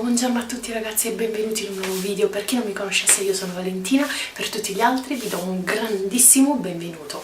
Buongiorno a tutti ragazzi e benvenuti in un nuovo video. Per chi non mi conoscesse, io sono Valentina, per tutti gli altri vi do un grandissimo benvenuto.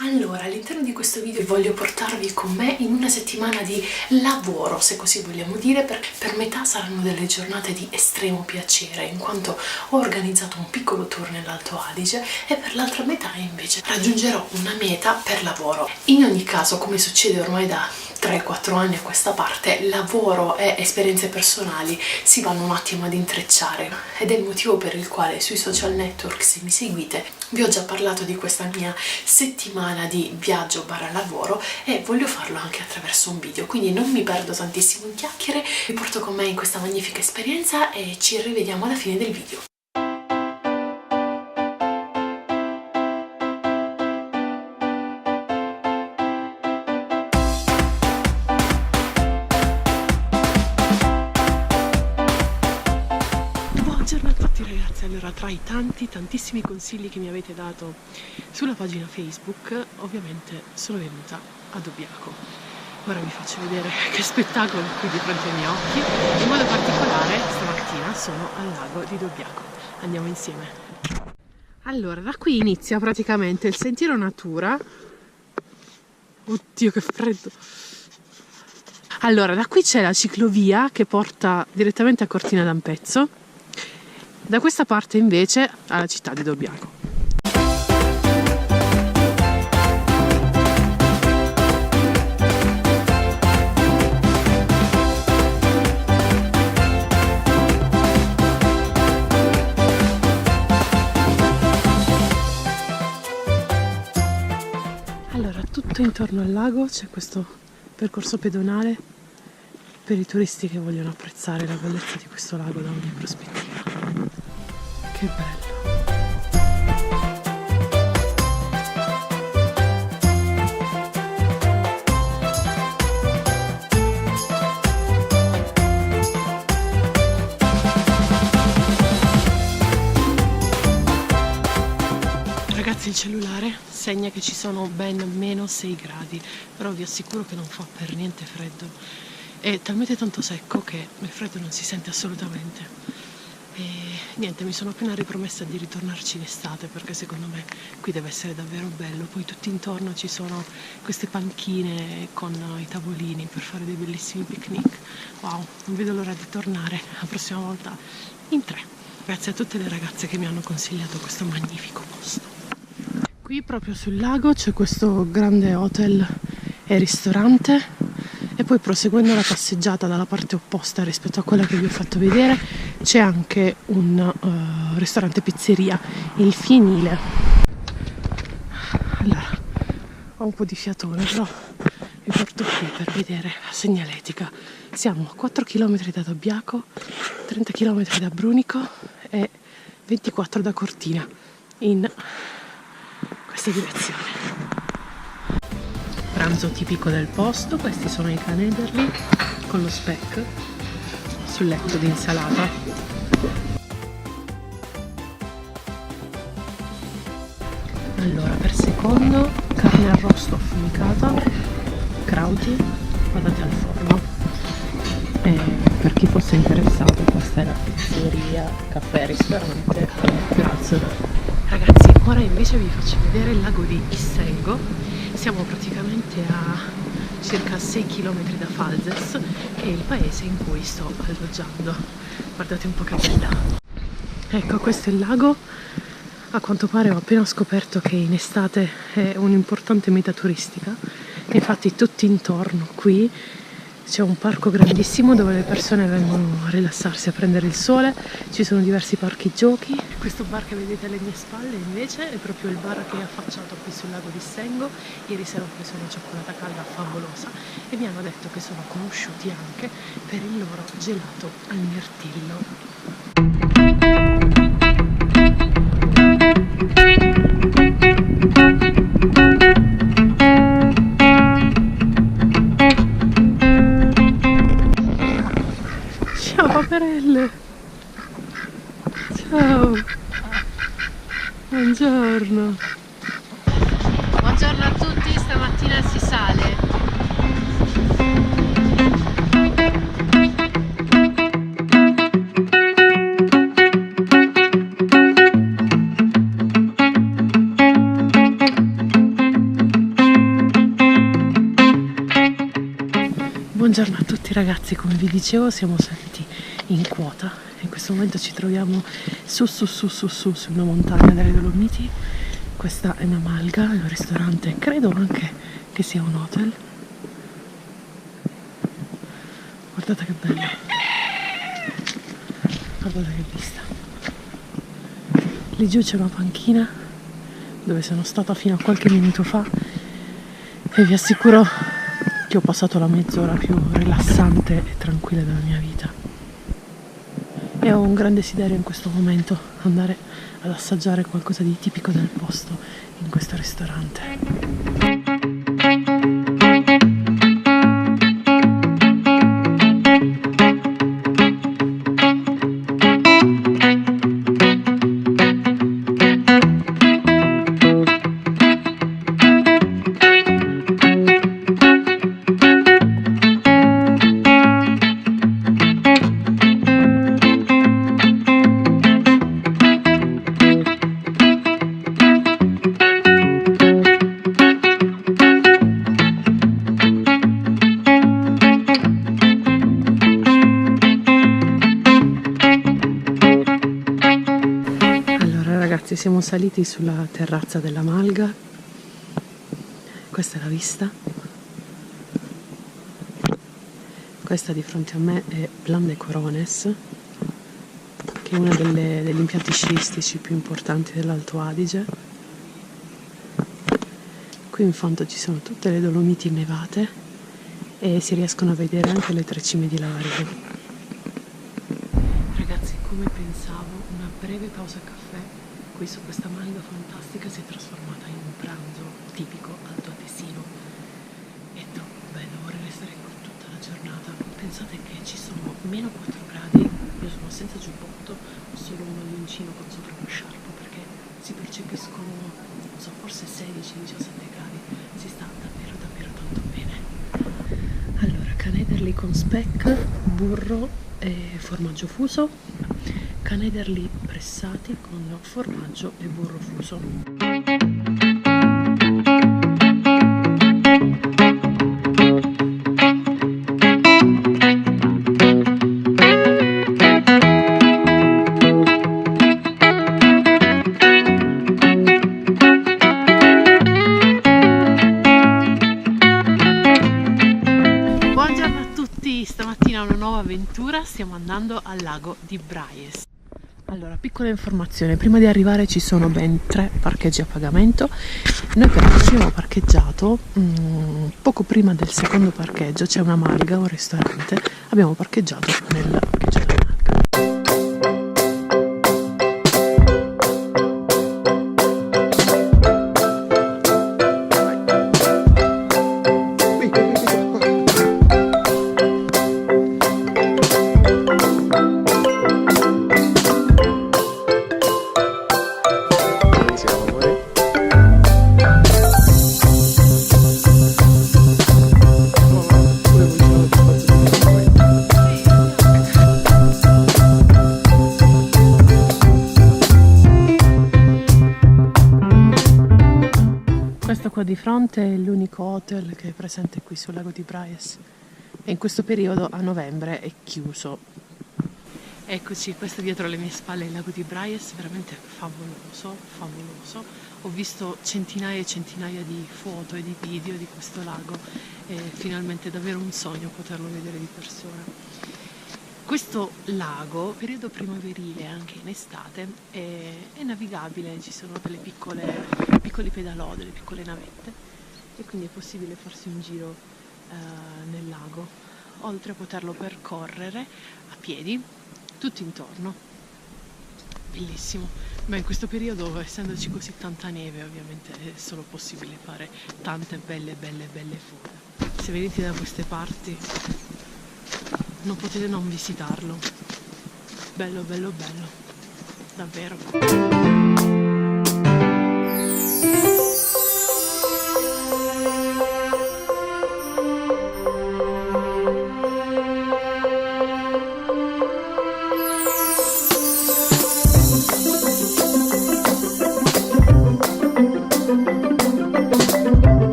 Allora, all'interno di questo video voglio portarvi con me in una settimana di lavoro, se così vogliamo dire. Per metà saranno delle giornate di estremo piacere, in quanto ho organizzato un piccolo tour nell'Alto Adige, e per l'altra metà invece raggiungerò una meta per lavoro. In ogni caso, come succede ormai da 3-4 anni a questa parte, lavoro e esperienze personali si vanno un attimo ad intrecciare, ed è il motivo per il quale sui social network, se mi seguite, vi ho già parlato di questa mia settimana di viaggio / lavoro, e voglio farlo anche attraverso un video, quindi non mi perdo tantissimo in chiacchiere, vi porto con me in questa magnifica esperienza e ci rivediamo alla fine del video. Buongiorno a tutti ragazzi. Allora, tra i tantissimi consigli che mi avete dato sulla pagina Facebook, ovviamente sono venuta a Dobbiaco. Ora vi faccio vedere che spettacolo qui di fronte ai miei occhi. In modo particolare stamattina sono al lago di Dobbiaco. Andiamo insieme. Allora, da qui inizia praticamente il sentiero natura. Oddio, che freddo! Allora, da qui c'è la ciclovia che porta direttamente a Cortina d'Ampezzo. Da questa parte invece alla città di Dobbiaco. Allora, tutto intorno al lago c'è questo percorso pedonale per i turisti che vogliono apprezzare la bellezza di questo lago da ogni prospettiva. Che bello! Ragazzi, il cellulare segna che ci sono ben meno 6 gradi, però vi assicuro che non fa per niente freddo. È talmente tanto secco che il freddo non si sente assolutamente. E niente, mi sono appena ripromessa di ritornarci in estate, perché secondo me qui deve essere davvero bello. Poi tutti intorno ci sono queste panchine con i tavolini per fare dei bellissimi picnic. Wow, non vedo l'ora di tornare la prossima volta in 3. Grazie a tutte le ragazze che mi hanno consigliato questo magnifico posto. Qui proprio sul lago c'è questo grande hotel e ristorante, e poi proseguendo la passeggiata dalla parte opposta rispetto a quella che vi ho fatto vedere c'è anche un ristorante pizzeria, il Fienile. Allora, ho un po' di fiatone, però vi porto qui per vedere la segnaletica. Siamo a 4 km da Dobbiaco, 30 km da Brunico e 24 da Cortina, in questa direzione. Pranzo tipico del posto, questi sono i canederli con lo speck sul letto di insalata. Allora, per secondo carne arrosto affumicata, krauti, patate al forno. E per chi fosse interessato, questa è la pizzeria, caffè, ristorante. Grazie. Ragazzi, ora invece vi faccio vedere il lago di Issengo. Siamo praticamente a circa 6 km da Falzes, che è il paese in cui sto alloggiando. Guardate un po' che bella. Ecco, questo è il lago. A quanto pare ho appena scoperto che in estate è un'importante meta turistica. Infatti tutti intorno qui c'è un parco grandissimo dove le persone vengono a rilassarsi, a prendere il sole. Ci sono diversi parchi giochi. Questo bar che vedete alle mie spalle invece è proprio il bar che è affacciato qui sul lago di Issengo. Ieri sera ho preso una cioccolata calda favolosa e mi hanno detto che sono conosciuti anche per il loro gelato al mirtillo. Ciao paperelle! Ciao! Buongiorno! Buongiorno a tutti, stamattina si sale. Infatti ragazzi, come vi dicevo, siamo saliti in quota. In questo momento ci troviamo su una montagna delle Dolomiti. Questa è una malga, è un ristorante, credo anche che sia un hotel. Guardate che bello, guardate che vista. Lì giù c'è una panchina dove sono stata fino a qualche minuto fa e vi assicuro che ho passato la mezz'ora più rilassante e tranquilla della mia vita. E ho un gran desiderio in questo momento andare ad assaggiare qualcosa di tipico del posto in questo ristorante. Siamo saliti sulla terrazza della Malga, questa è la vista, questa di fronte a me è Plan de Corones, che è uno degli impianti sciistici più importanti dell'Alto Adige. Qui in fondo ci sono tutte le Dolomiti innevate e si riescono a vedere anche le 3 cime di Lavaredo. Ragazzi, come pensavo, una breve pausa caffè qui su questa malga fantastica si è trasformata in un pranzo tipico altoatesino. È troppo bello, vorrei restare qui tutta la giornata. Pensate che ci sono meno 4 gradi, io sono senza giubbotto, ho solo un maglioncino con sopra uno sciarpo perché si percepiscono, non so, forse 16-17 gradi, si sta davvero tanto bene. Allora, canederli con speck, burro e formaggio fuso. Canederli pressati con formaggio e burro fuso. Buongiorno a tutti, stamattina una nuova avventura, stiamo andando al lago di Braies. Allora, piccola informazione, prima di arrivare ci sono ben 3 parcheggi a pagamento. Noi però abbiamo parcheggiato poco prima del secondo parcheggio, c'è una malga, un ristorante, abbiamo parcheggiato nel parcheggio della malga. Qua di fronte è l'unico hotel che è presente qui sul lago di Braies e in questo periodo a novembre è chiuso. Eccoci, questo dietro le mie spalle è il lago di Braies, veramente favoloso. Ho visto centinaia e centinaia di foto e di video di questo lago e finalmente è davvero un sogno poterlo vedere di persona. Questo lago, periodo primaverile anche in estate, è navigabile, ci sono delle piccoli pedalò, delle piccole navette e quindi è possibile farsi un giro nel lago, oltre a poterlo percorrere a piedi tutto intorno. Bellissimo, ma in questo periodo, essendoci così tanta neve, ovviamente è solo possibile fare tante belle foto. Se venite da queste parti non potete non visitarlo. Bello, davvero.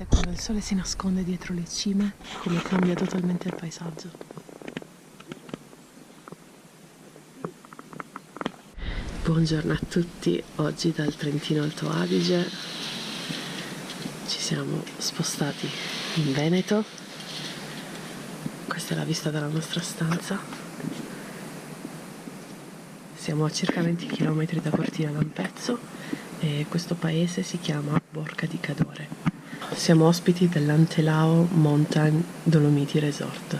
Vedete quando il sole si nasconde dietro le cime, come cambia totalmente il paesaggio. Buongiorno a tutti, oggi dal Trentino Alto Adige ci siamo spostati in Veneto. Questa è la vista dalla nostra stanza. Siamo a circa 20 km da Cortina d'Ampezzo e questo paese si chiama Borca di Cadore. Siamo ospiti dell'Antelao Mountain Dolomiti Resort.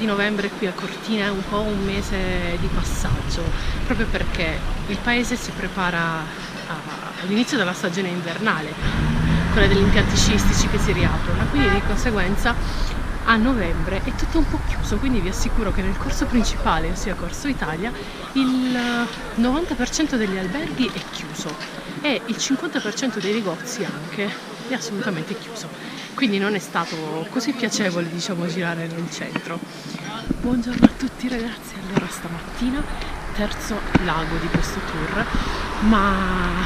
Novembre qui a Cortina è un po' un mese di passaggio, proprio perché il paese si prepara all'inizio della stagione invernale, quella degli impianti sciistici che si riaprono, quindi di conseguenza a novembre è tutto un po' chiuso, quindi vi assicuro che nel corso principale, ossia Corso Italia, il 90% degli alberghi è chiuso e il 50% dei negozi anche è assolutamente chiuso, quindi non è stato così piacevole, diciamo, girare nel centro. Buongiorno a tutti ragazzi, allora stamattina terzo lago di questo tour, ma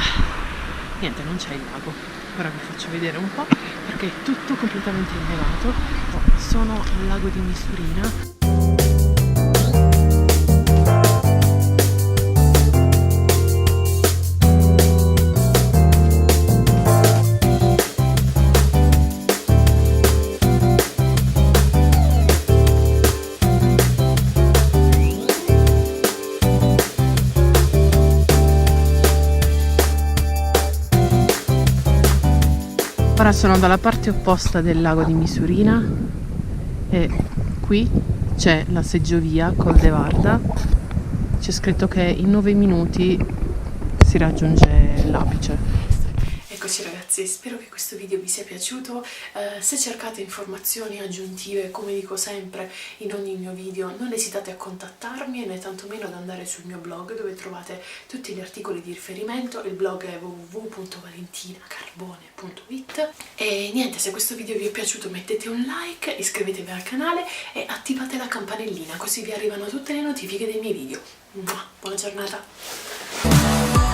niente, non c'è il lago, ora vi faccio vedere un po' perché è tutto completamente innevato. Sono al lago di Misurina. Ora sono dalla parte opposta del lago di Misurina e qui c'è la seggiovia Col de Varda. C'è scritto che in 9 minuti si raggiunge l'apice. Eccoci ragazzi, spero che questo video vi sia piaciuto. Se cercate informazioni aggiuntive, come dico sempre in ogni mio video, non esitate a contattarmi e né tantomeno ad andare sul mio blog dove trovate tutti gli articoli di riferimento. Il blog è www.valentinacarbone.it. E niente, se questo video vi è piaciuto mettete un like, iscrivetevi al canale e attivate la campanellina così vi arrivano tutte le notifiche dei miei video. Buona giornata!